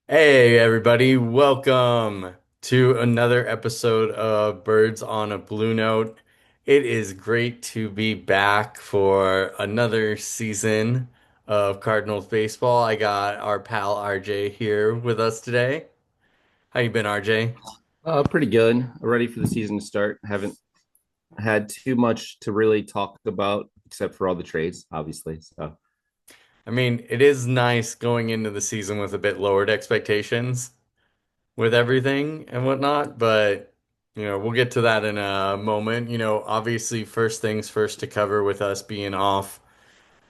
Hey, everybody, welcome to another episode of Birds on a Blue Note. It is great to be back for another season of Cardinals baseball. I got our pal RJ here with us today. How you been, RJ? Pretty good. Ready for the season to start. Haven't had too much to really talk about except for all the trades, obviously. So I mean, it is nice going into the season with a bit lowered expectations with everything and whatnot, but we'll get to that in a moment. Obviously, first things first to cover with us being off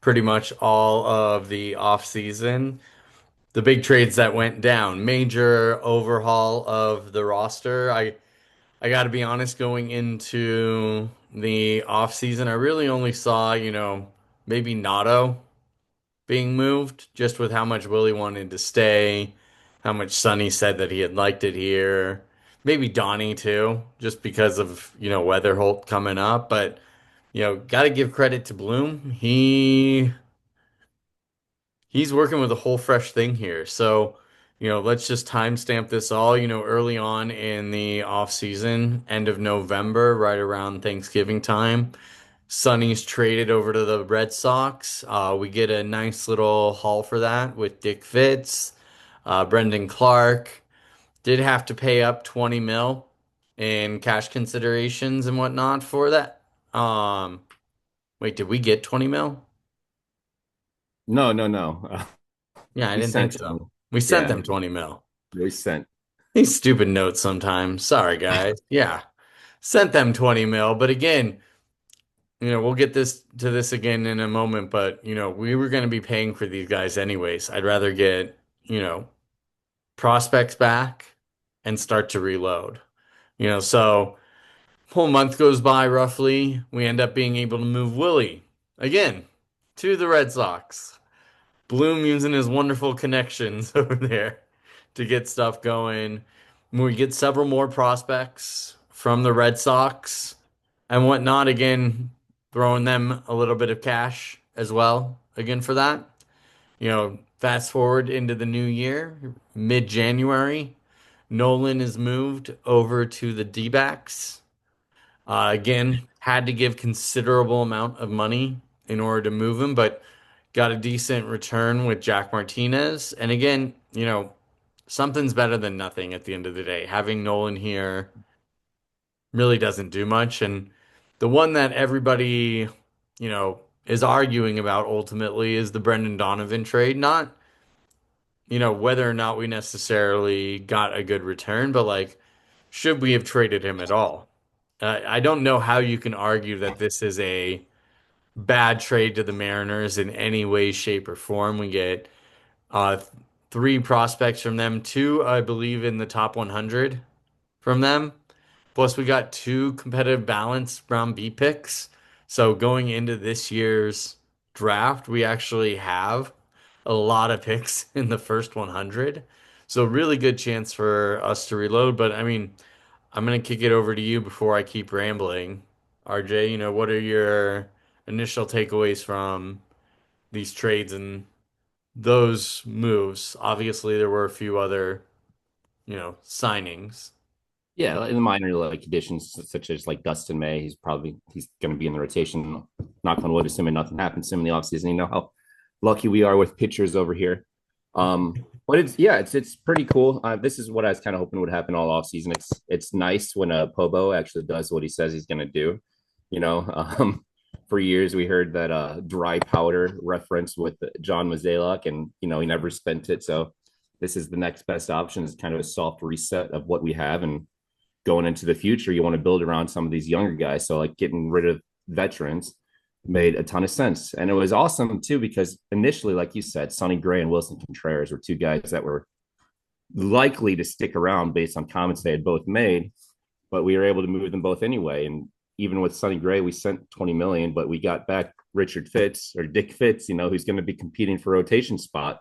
pretty much all of the off season. The big trades that went down, major overhaul of the roster. I got to be honest, going into the off season, I really only saw, maybe Nato being moved, just with how much Willie wanted to stay, how much Sonny said that he had liked it here. Maybe Donnie too, just because of, Weatherholt coming up. But, got to give credit to Bloom. He's working with a whole fresh thing here. So, let's just timestamp this all, early on in the off season, end of November, right around Thanksgiving time. Sonny's traded over to the Red Sox. We get a nice little haul for that with Dick Fitz, Brendan Clark. Did have to pay up 20 mil in cash considerations and whatnot for that. Um, Wait, did we get 20 mil? no, no, no. Yeah, I We didn't think sent so. them. We sent Yeah, them 20 mil. we sent. These stupid notes sometimes. Sorry, guys. Yeah, sent them 20 mil. But again, we'll get this again in a moment, but we were going to be paying for these guys anyways. I'd rather get, prospects back and start to reload. So whole month goes by roughly. We end up being able to move Willie again to the Red Sox. Bloom using his wonderful connections over there to get stuff going. We get several more prospects from the Red Sox and whatnot. Again, throwing them a little bit of cash as well. Again, for that. Fast forward into the new year, mid-January, Nolan is moved over to the D-backs. Again, had to give considerable amount of money in order to move him, but got a decent return with Jack Martinez. And again, something's better than nothing at the end of the day. Having Nolan here really doesn't do much. And the one that everybody, is arguing about ultimately is the Brendan Donovan trade. Not, whether or not we necessarily got a good return, but like, should we have traded him at all? I don't know how you can argue that this is a bad trade to the Mariners in any way, shape, or form. We get uh, three prospects from them, two, I believe, in the top 100 from them. Plus, we got two competitive balance round B picks. So going into this year's draft, we actually have a lot of picks in the first 100. So really good chance for us to reload. But I mean, I'm gonna kick it over to you before I keep rambling. RJ, what are your initial takeaways from these trades and those moves? Obviously, there were a few other, signings. Yeah, in the minor like conditions such as like Dustin May, he's going to be in the rotation. Knock on wood, assuming nothing happens to him in the offseason. You know how lucky we are with pitchers over here. But it's pretty cool. This is what I was kind of hoping would happen all offseason. It's nice when a Pobo actually does what he says he's going to do. You know, for years we heard that dry powder reference with John Mozeliak, and he never spent it. So this is the next best option. Is kind of a soft reset of what we have, and going into the future, you want to build around some of these younger guys. So like getting rid of veterans made a ton of sense. And it was awesome too, because initially, like you said, Sonny Gray and Wilson Contreras were two guys that were likely to stick around based on comments they had both made, but we were able to move them both anyway. And even with Sonny Gray, we sent 20 million, but we got back Richard Fitz or Dick Fitz, who's going to be competing for rotation spot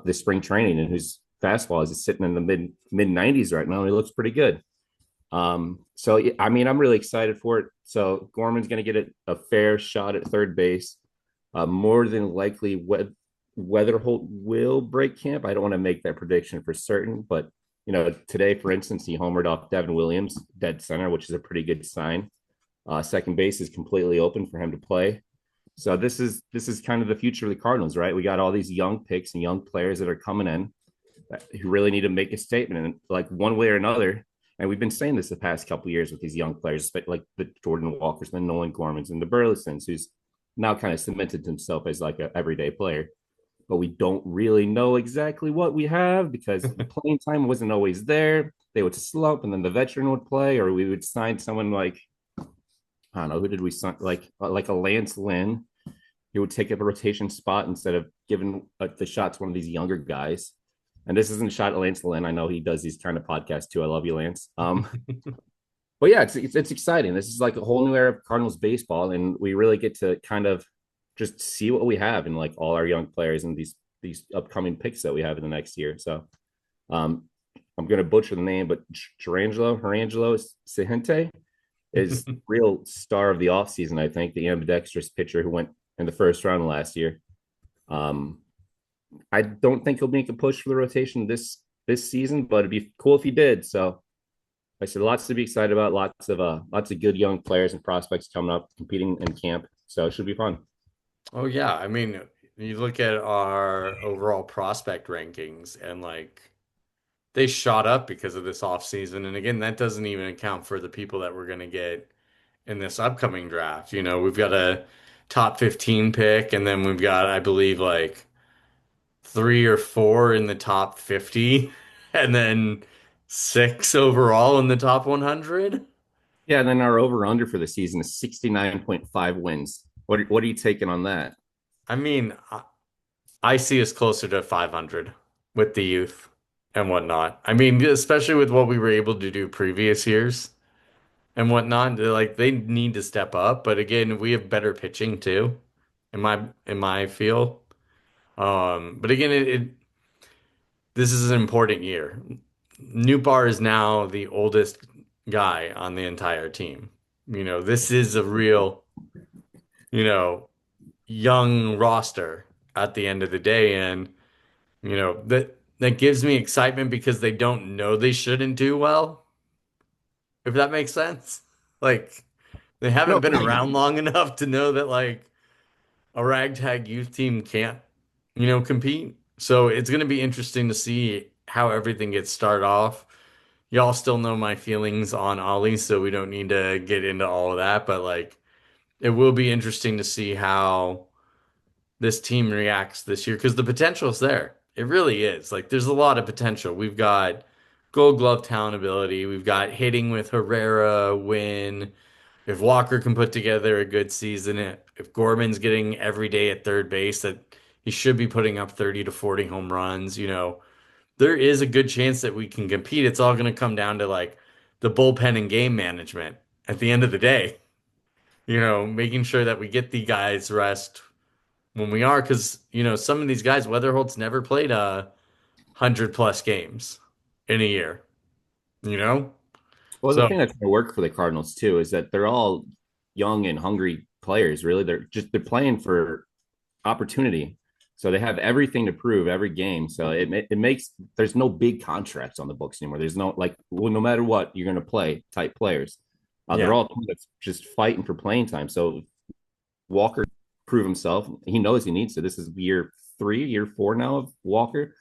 this spring training, and whose fastball is sitting in the mid 90s right now. And he looks pretty good. So I mean, I'm really excited for it. So Gorman's going to get a fair shot at third base. More than likely, Weatherholt will break camp. I don't want to make that prediction for certain, but today, for instance, he homered off Devin Williams, dead center, which is a pretty good sign. Second base is completely open for him to play. So this is kind of the future of the Cardinals, right? We got all these young picks and young players that are coming in who really need to make a statement, and like one way or another. And we've been saying this the past couple of years with these young players, like the Jordan Walkers, the Nolan Gormans, and the Burlesons, who's now kind of cemented himself as like an everyday player. But we don't really know exactly what we have because playing time wasn't always there. They would slump, and then the veteran would play, or we would sign someone like, I don't know, who did we sign? Like a Lance Lynn, who would take up a rotation spot instead of giving the shot to one of these younger guys. And this isn't a shot at Lance Lynn. I know he does these kind of podcasts too. I love you, Lance. But yeah, it's exciting. This is like a whole new era of Cardinals baseball, and we really get to kind of just see what we have in like all our young players and these upcoming picks that we have in the next year. So um, I'm going to butcher the name, but Harangelo Sehente is real star of the offseason, I think, the ambidextrous pitcher who went in the first round last year. Um, I don't think he'll make a push for the rotation this season, but it'd be cool if he did. So I said lots to be excited about, lots of good young players and prospects coming up competing in camp. So it should be fun. Oh yeah, I mean, you look at our overall prospect rankings and like they shot up because of this offseason. And again, that doesn't even account for the people that we're going to get in this upcoming draft. You know, we've got a top 15 pick, and then we've got, I believe, like three or four in the top 50, and then six overall in the top 100. Yeah, and then our over under for the season is 69.5 wins. What are you taking on that? I mean, I see us closer to 500 with the youth and whatnot. I mean, especially with what we were able to do previous years and whatnot. Like they need to step up, but again, we have better pitching too, in my feel. But again, this is an important year. Newbar is now the oldest guy on the entire team. You know, this is a real, you know, young roster at the end of the day, and that gives me excitement because they don't know they shouldn't do well, if that makes sense. Like they haven't No, been around long enough to know that like a ragtag youth team can't, compete. So it's going to be interesting to see how everything gets started off. Y'all still know my feelings on Ollie, so we don't need to get into all of that, but like it will be interesting to see how this team reacts this year because the potential is there. It really is. Like there's a lot of potential. We've got Gold Glove talent ability. We've got hitting with Herrera, Win. If Walker can put together a good season, if Gorman's getting every day at third base, that he should be putting up 30 to 40 home runs, there is a good chance that we can compete. It's all going to come down to like the bullpen and game management at the end of the day. Making sure that we get the guys rest when we are, because some of these guys, Weatherholt's never played 100+ games in a year. You know, well, the so thing that's going to work for the Cardinals too is that they're all young and hungry players. Really, they're playing for opportunity. So they have everything to prove every game. So it makes there's no big contracts on the books anymore. There's no like, well, no matter what you're going to play type players. They're yeah, all just fighting for playing time. So Walker prove himself. He knows he needs to. This is year 3, year 4 now of Walker.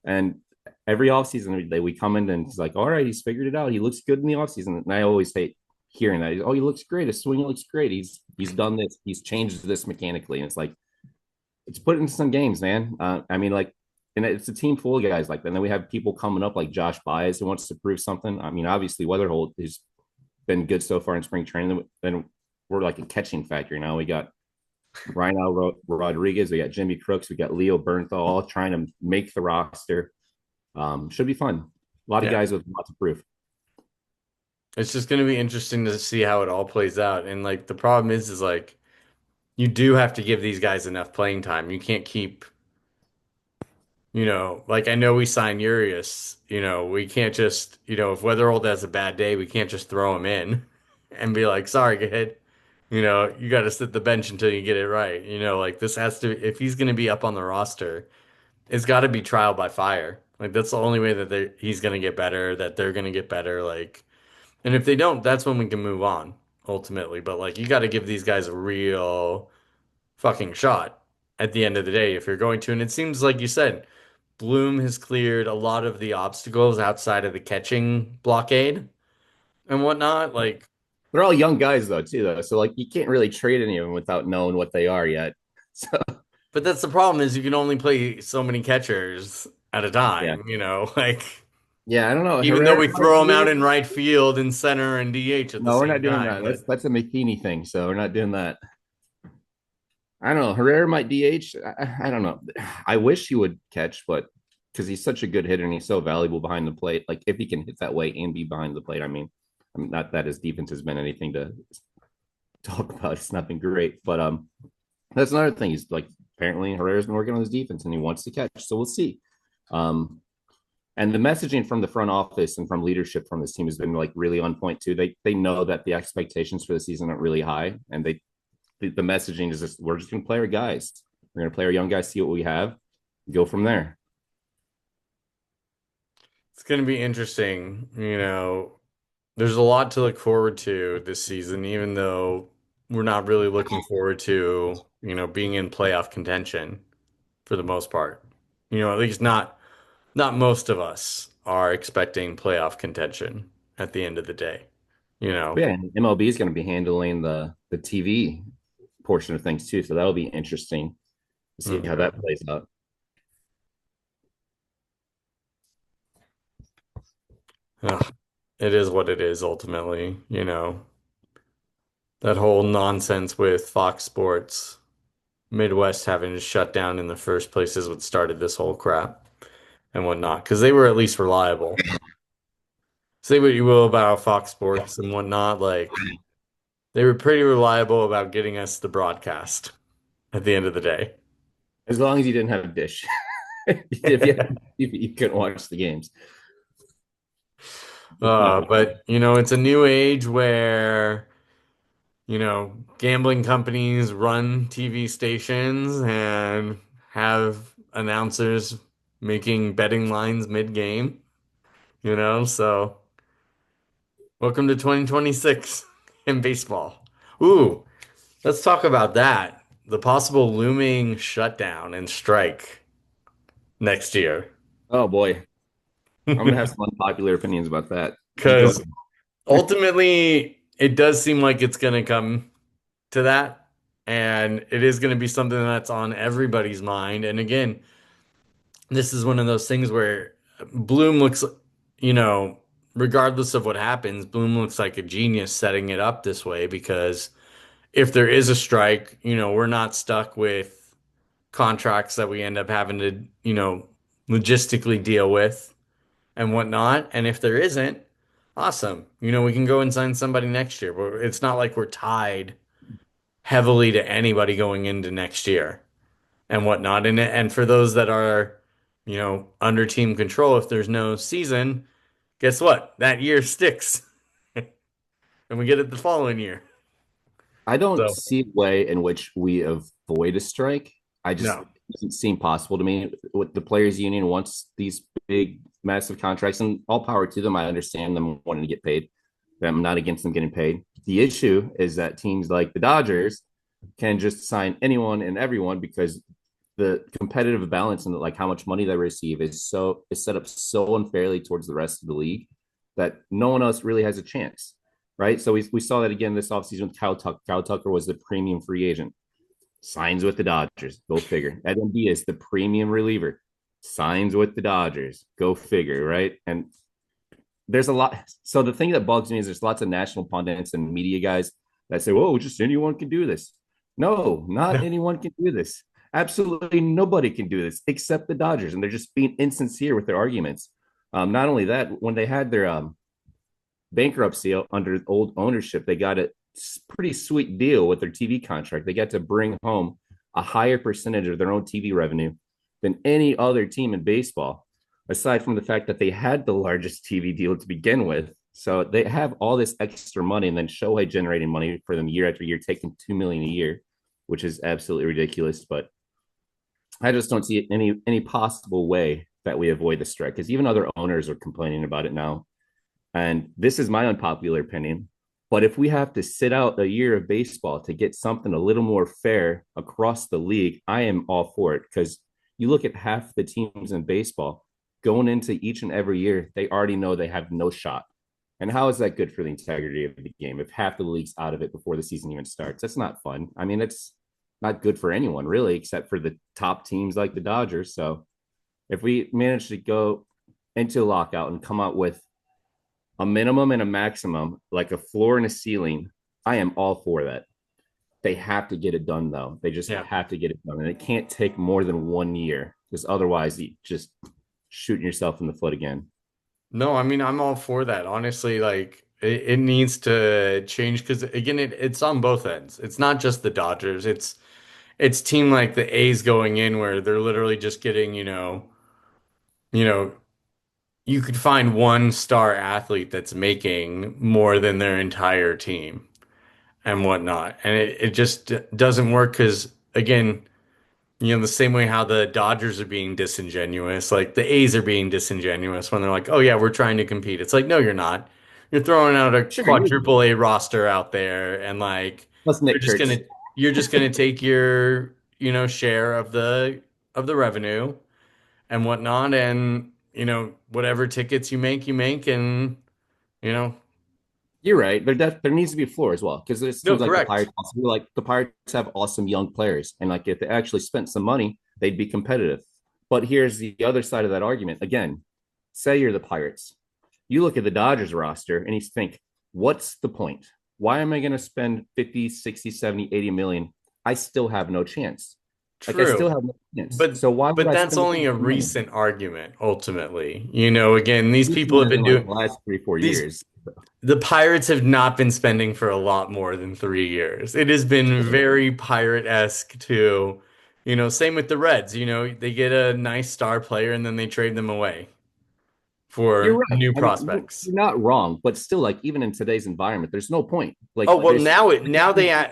And every offseason we come in and he's like, all right, he's figured it out. He looks good in the offseason. And I always hate hearing that. Oh, he looks great. His swing looks great. He's done this. He's changed this mechanically. And it's like, it's put in some games, man. I mean, like, and it's a team full of guys like that. And then we have people coming up like Josh Baez who wants to prove something. I mean, obviously Weatherholt has been good so far in spring training. Then we're like a catching factory now. We got Ryan Rodriguez, we got Jimmy Crooks, we got Leo Bernthal, all trying to make the roster. Should be fun. A lot of yeah. guys with lots of proof. It's just going to be interesting to see how it all plays out. And like the problem is like you do have to give these guys enough playing time. You can't keep, like I know we signed Urias. We can't just, if Weatherhold has a bad day, we can't just throw him in and be like, sorry, kid. You got to sit the bench until you get it right. Like this has to, if he's going to be up on the roster, it's got to be trial by fire. Like that's the only way that he's going to get better, that they're going to get better. Like, and if they don't, that's when we can move on ultimately. But like, you got to give these guys a real fucking shot at the end of the day if you're going to. And it seems like you said, Bloom has cleared a lot of the obstacles outside of the catching blockade and whatnot. Like, They're all young guys though, too, though. So like you can't really trade any of them without knowing what they are yet. So but that's the problem is you can only play so many catchers at a yeah. time, like Yeah, I don't know. even though Herrera we might throw them out in DH. right field and center and DH at the No, we're same not doing time. that. But That's a McKinney thing. So we're not doing that. I don't know. Herrera might DH. I don't know. I wish he would catch, but because he's such a good hitter and he's so valuable behind the plate. Like if he can hit that way and be behind the plate, I mean not that his defense has been anything to talk about. It's not been great, but that's another thing. He's like apparently Herrera's been working on his defense and he wants to catch. So we'll see. Um, and the messaging from the front office and from leadership from this team has been like really on point too. They know that the expectations for the season are really high, and the messaging is just we're just going to play our guys. We're going to play our young guys, see what we have, go from there. it's going to be interesting. There's a lot to look forward to this season, even though we're not really looking forward to, being in playoff contention for the most part. At least not most of us are expecting playoff contention at the end of the day. You know, But yeah, and MLB is going to be handling the TV portion of things too, so that'll be interesting to see how Mhm. that plays out. Ugh, it is what it is ultimately, that whole nonsense with Fox Sports Midwest having to shut down in the first place is what started this whole crap and whatnot, because they were at least reliable. Say what you will about Fox Sports and whatnot, like they were pretty reliable about getting us the broadcast at the end of the day. As long as you didn't have a dish, if you couldn't watch the games. But it's a new age where, gambling companies run TV stations and have announcers making betting lines mid-game, so welcome to 2026 in baseball. Ooh, let's talk about that. The possible looming shutdown and strike next year. Oh boy, I'm gonna have some unpopular opinions about that. You go. Because ultimately, it does seem like it's going to come to that. And it is going to be something that's on everybody's mind. And again, this is one of those things where Bloom looks, you know, regardless of what happens, Bloom looks like a genius setting it up this way because if there is a strike, we're not stuck with contracts that we end up having to, logistically deal with and whatnot. And if there isn't, awesome. We can go and sign somebody next year. But it's not like we're tied heavily to anybody going into next year and whatnot. And for those that are, under team control, if there's no season, guess what? That year sticks and we get it the following year. I don't So see a way in which we avoid a strike. I just no. it doesn't seem possible to me. With the players' union wants these big, massive contracts, and all power to them. I understand them wanting to get paid. I'm not against them getting paid. The issue is that teams like the Dodgers can just sign anyone and everyone because the competitive balance and like how much money they receive is set up so unfairly towards the rest of the league that no one else really has a chance, right? So we saw that again this offseason with Kyle Tucker. Kyle Tucker was the premium free agent, signs with the Dodgers. Go figure. Edwin Diaz, the premium reliever, signs with the Dodgers. Go figure, right? And there's a lot. So the thing that bugs me is there's lots of national pundits and media guys that say, "Whoa, just anyone can do this." No, not No. anyone can do this. Absolutely nobody can do this except the Dodgers, and they're just being insincere with their arguments. Not only that, when they had their bankruptcy under old ownership, they got a pretty sweet deal with their TV contract. They got to bring home a higher percentage of their own TV revenue than any other team in baseball, aside from the fact that they had the largest TV deal to begin with. So they have all this extra money, and then Shohei generating money for them year after year, taking 2 million a year, which is absolutely ridiculous. But I just don't see any possible way that we avoid the strike because even other owners are complaining about it now. And this is my unpopular opinion. But if we have to sit out a year of baseball to get something a little more fair across the league, I am all for it because you look at half the teams in baseball going into each and every year, they already know they have no shot. And how is that good for the integrity of the game if half the league's out of it before the season even starts? That's not fun. I mean, it's not good for anyone really, except for the top teams like the Dodgers. So if we manage to go into lockout and come out with a minimum and a maximum, like a floor and a ceiling, I am all for that. They have to get it done though. They just Yeah. have to get it done. And it can't take more than 1 year because otherwise you just shooting yourself in the foot again. No, I mean, I'm all for that. Honestly, like it needs to change because again, it's on both ends. It's not just the Dodgers. It's team like the A's going in where they're literally just getting, you know, you could find one star athlete that's making more than their entire team and whatnot. And it just doesn't work because again, the same way how the Dodgers are being disingenuous, like the A's are being disingenuous when they're like, "Oh yeah, we're trying to compete." It's like, "No, you're not. You're throwing out a Sure, you quadruple A roster out there and like plus you're Nick just Kurtz. gonna you're just gonna take your, share of the revenue and whatnot and, whatever tickets you make and, you know, You're right. There needs to be a floor as well because there's no, teams like the correct. Pirates. Also, like the Pirates have awesome young players, and like if they actually spent some money, they'd be competitive. But here's the other side of that argument. Again, say you're the Pirates, you look at the Dodgers roster, and you think, what's the point? Why am I going to spend 50, 60, 70, 80 million? I still have no chance. Like I still True. have no chance. But So why would but I that's spend only a the money? recent argument, ultimately. Again, these people have Recently, been in like doing the last 3, 4 these years. the Pirates have not been spending for a lot more than 3 years. It has been Sure. very pirate-esque too. Same with the Reds. They get a nice star player and then they trade them away You're for right. new I mean, you're, prospects. you're not wrong, but still, like even in today's environment, there's no point. Oh Like well, there's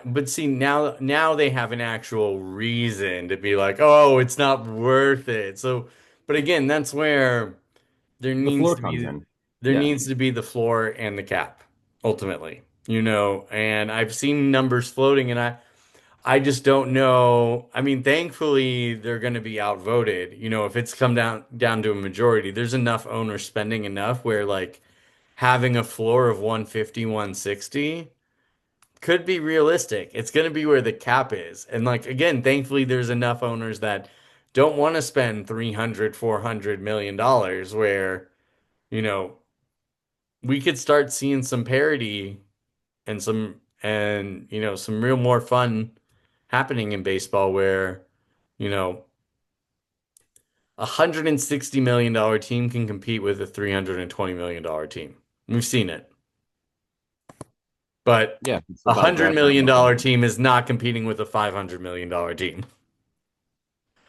but see now they have an actual reason to be like, oh, it's not worth it. So, but again, that's where there the needs floor to comes be in. there Yeah, needs to be the floor and the cap ultimately. And I've seen numbers floating and I just don't know. I mean, thankfully they're going to be outvoted. If it's come down to a majority, there's enough owners spending enough where like having a floor of 150, 160 could be realistic. It's going to be where the cap is. And like again, thankfully there's enough owners that don't want to spend 300, 400 million dollars where, you know, we could start seeing some parity and some real more fun happening in baseball where, you know, $160 million team can compete with a $320 million team. We've seen it. But yeah. It's a about hundred matching million up. dollar team is not competing with a $500 million team.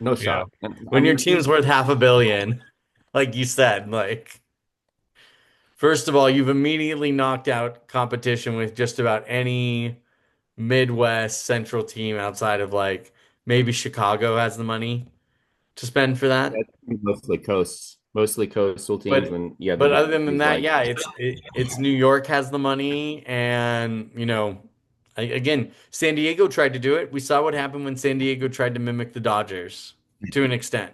No You know, shot. And I when your mean, team's worth half a billion, like you said, like first of all, you've immediately knocked out competition with just about any Midwest Central team outside of like maybe Chicago has the money to spend for that. that's mostly coastal teams, But and yeah, but then other than he's that, like, yeah, it's New York has the money, and again, San Diego tried to do it. We saw what happened when San Diego tried to mimic the Dodgers to an extent.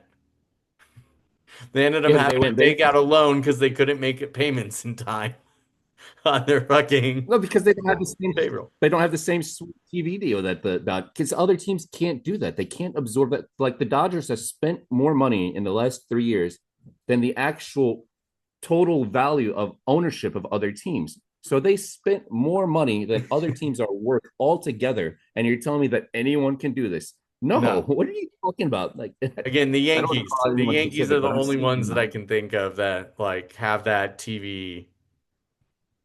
They ended up yeah, they having to went take out bankrupt. a loan because they couldn't make it payments in time on their fucking No, because they don't have the same. payroll. They don't have the same sweet TV deal that the because other teams can't do that. They can't absorb that. Like the Dodgers have spent more money in the last 3 years than the actual total value of ownership of other teams. So they spent more money than other teams are worth altogether. And you're telling me that anyone can do this? No. No. What are you talking about? Like, Again, the I don't want to Yankees. call The anyone Yankees are specific, the but I'm only seeing ones that I them. can think of that like have that TV,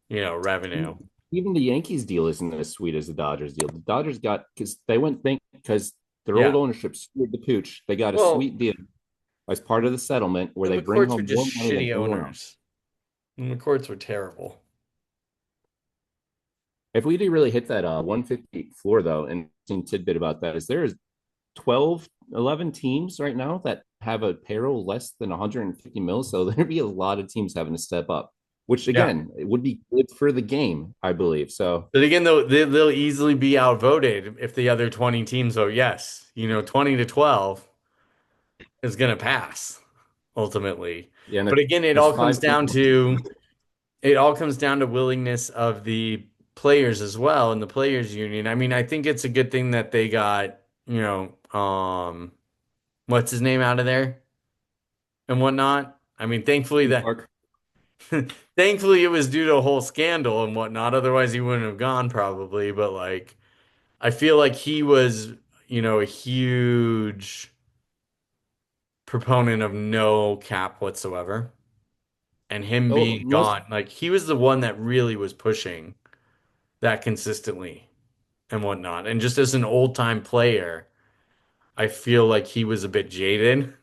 revenue. Even the Yankees deal isn't as sweet as the Dodgers deal. The Dodgers got because they went bank because their old Yeah. ownership screwed the pooch. They got a Well, sweet deal as part of the settlement where the they bring McCourts were home just more money than shitty anyone else. owners. The McCourts were terrible. if we do really hit that 150 floor, though, and interesting tidbit about that is there is 12, 11 teams right now that have a payroll less than 150 mil. So there'd be a lot of teams having to step up, which Yeah. again, it would be good for the game, I believe. So But again, though, they'll easily be outvoted if the other 20 teams vote yes. 20 to 12 is going to pass ultimately. yeah, and But again, there's five people. it all comes down to willingness of the players as well and the players union. I mean, I think it's a good thing that they got, what's his name out of there and whatnot. I mean, Park. thankfully it was due to a whole scandal and whatnot. Otherwise he wouldn't have gone probably. But like I feel like he was, a huge proponent of no cap whatsoever. And him Oh, being most gone, like he was the one that really was pushing that consistently and whatnot. And just as an old time player, I feel like he was a bit jaded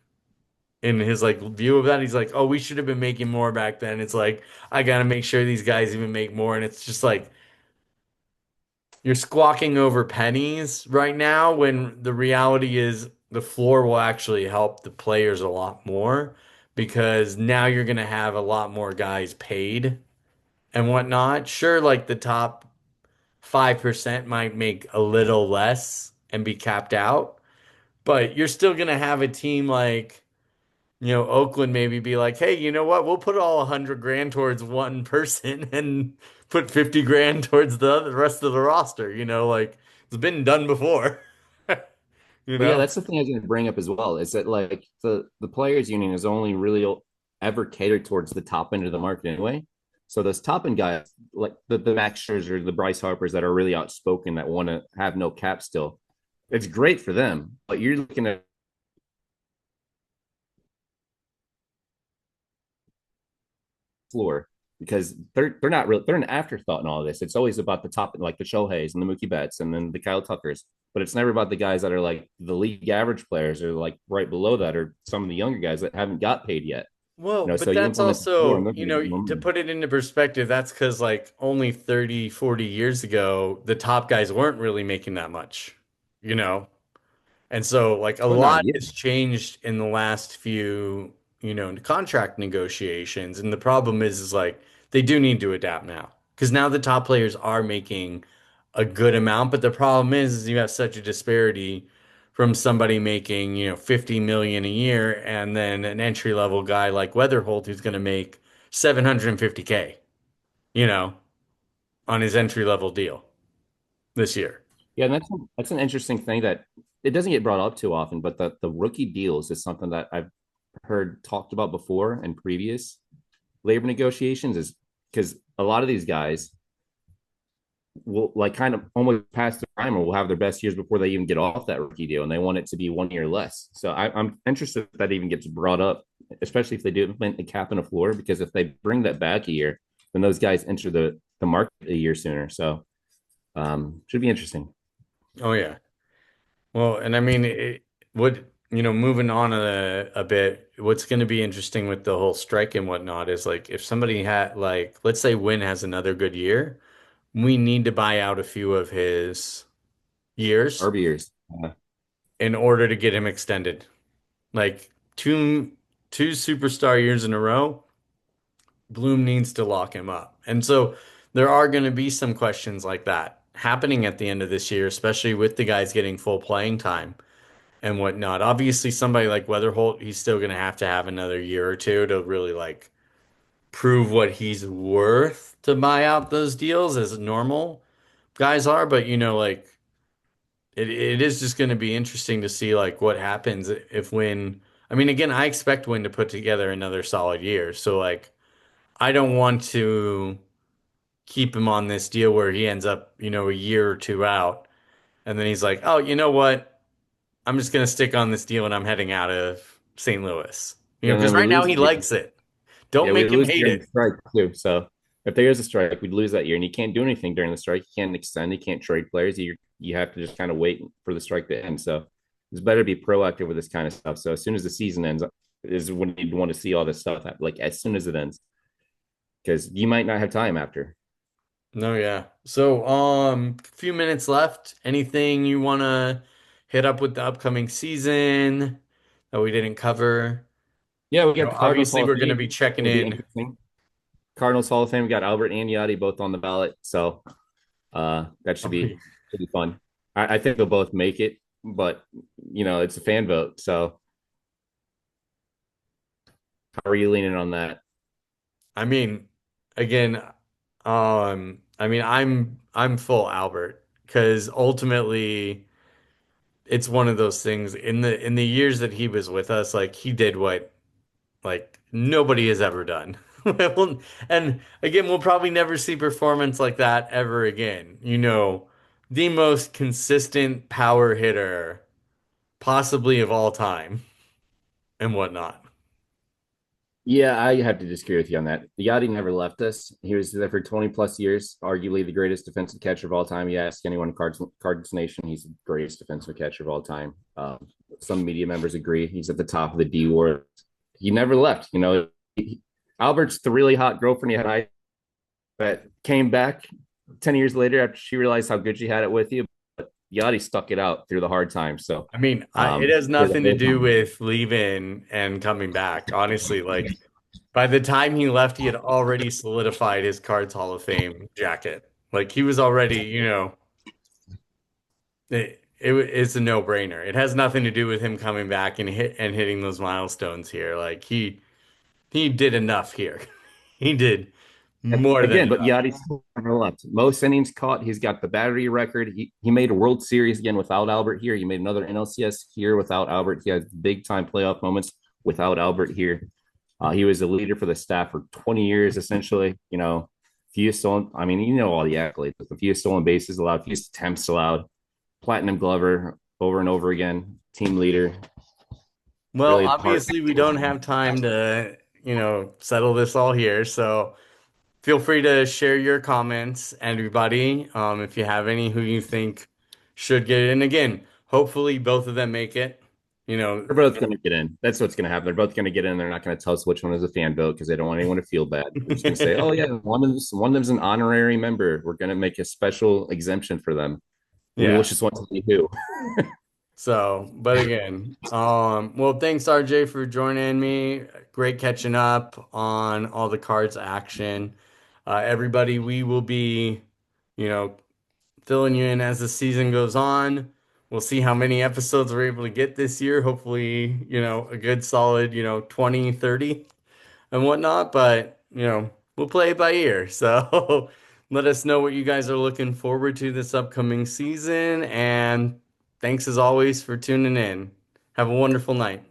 in his like view of that. He's like, oh, we should have been making more back then. It's like, I gotta make sure these guys even make more. And it's just like you're squawking over pennies right now when the reality is the floor will actually help the players a lot more because now you're gonna have a lot more guys paid and whatnot. Sure, like the top 5% might make a little less and be capped out, but you're still going to have a team like, Oakland maybe be like, hey, you know what? We'll put all 100 grand towards one person and put 50 grand towards the rest of the roster. Like it's been done before, you But yeah, know? that's the thing I was going to bring up as well. Is that like the players union is only really ever catered towards the top end of the market anyway. So those top end guys, like the Max Scherzer, the Bryce Harpers, that are really outspoken, that want to have no cap still, it's great for them. But you're looking at floor because they're not real. They're an afterthought in all of this. It's always about the top, like the Shoheis and the Mookie Betts and then the Kyle Tuckers. But it's never about the guys that are like the league average players or like right below that or some of the younger guys that haven't got paid yet. Well, So but you that's implement the floor and also, they're going to get more to money. put it into perspective, that's because like only 30, 40 years ago, the top guys weren't really making that much, you know? And so, like, a Well, not lot yet. has changed in the last few, contract negotiations. And the problem is like, they do need to adapt now because now the top players are making a good amount. But the problem is you have such a disparity from somebody making, 50 million a year and then an entry level guy like Weatherholt who's going to make 750K, you know, on his entry level deal this year. Yeah, and that's an interesting thing that it doesn't get brought up too often, but the rookie deals is something that I've heard talked about before in previous labor negotiations is because a lot of these guys will like kind of almost pass the prime or will have their best years before they even get off that rookie deal and they want it to be 1 year less. So I'm interested if that even gets brought up, especially if they do implement a cap and a floor, because if they bring that back a year, then those guys enter the market a year sooner. So should be interesting. Oh, yeah. Well, and I mean, moving on a bit, what's going to be interesting with the whole strike and whatnot is like if somebody had, like, let's say Wynn has another good year, we need to buy out a few of his years RB years. in order to get him extended. Like two superstar years in a row, Bloom needs to lock him up. And so there are going to be some questions like that happening at the end of this year, especially with the guys getting full playing time and whatnot. Obviously, somebody like Weatherholt, he's still going to have another year or two to really like prove what he's worth to buy out those deals as normal guys are. But like it is just going to be interesting to see like what happens if Win. I mean, again, I expect Win to put together another solid year. So like, I don't want to keep him on this deal where he ends up, a year or two out, and then he's like, oh, you know what? I'm just gonna stick on this deal and I'm heading out of St. Louis. Yeah, and Because then we right now lose he the year. likes it. Don't Yeah, we make him lose hate during the it. strike too. So if there is a strike, we'd lose that year, and you can't do anything during the strike. You can't extend. You can't trade players. You have to just kind of wait for the strike to end. So it's better to be proactive with this kind of stuff. So as soon as the season ends, is when you want to see all this stuff happen, like as soon as it ends, because you might not have time after. No, yeah. So, a few minutes left. Anything you want to hit up with the upcoming season that we didn't cover? Yeah, we You got know, the Cardinals obviously Hall of we're going to be Fame. checking It'll be in. interesting. Cardinals Hall of Fame. We got Albert and Yachty both on the ballot, so that should be fun. I think they'll both make it, but it's a fan vote. So how are you leaning on that? I mean, again, I'm full Albert because ultimately it's one of those things in the years that he was with us, like he did what like nobody has ever done. And again, we'll probably never see performance like that ever again. You know, the most consistent power hitter possibly of all time and whatnot. Yeah, I have to disagree with you on that. Yachty never left us. He was there for 20 plus years, arguably the greatest defensive catcher of all time. You ask anyone in Cardinals Nation, he's the greatest defensive catcher of all time. Some media members agree. He's at the top of the D Ward. He never left. Albert's the really hot girlfriend he had that came back 10 years later after she realized how good she had it with you. But Yachty stuck it out through the hard times. So, I mean, it has for the nothing to whole do time. with leaving and coming back. Honestly, like by the time he left, he had already solidified his Cards Hall of Fame jacket. Like he was already, it's a no-brainer. It has nothing to do with him coming back and hitting those milestones here. Like he did enough here. He did more than Again, but enough. Yachty's never left. Most innings caught. He's got the battery record. He made a World Series again without Albert here. He made another NLCS here without Albert. He has big time playoff moments without Albert here. He was a leader for the staff for 20 years, essentially. Few stolen. I mean, all the accolades. The few stolen bases allowed, few attempts allowed, platinum glover over and over again, team leader. Well, Really hard. obviously we don't have time to, settle this all here. So feel free to share your comments, everybody. If you have any who you think should get it. And again, hopefully both of them make it. You know, They're both going to get in. That's what's going to happen. They're both going to get in. They're not going to tell us which one is a fan vote because they don't want anyone to feel bad. They're just going to say, "Oh yeah, one of them's an honorary member. We're going to make a special exemption for them." And we'll yeah. just want to see who. So, but again, well, thanks RJ for joining me. Great catching up on all the cards action. Everybody, we will be, you know, filling you in as the season goes on. We'll see how many episodes we're able to get this year. Hopefully, a good solid, 20, 30 and whatnot, but we'll play it by ear. So let us know what you guys are looking forward to this upcoming season. And thanks as always for tuning in. Have a wonderful night.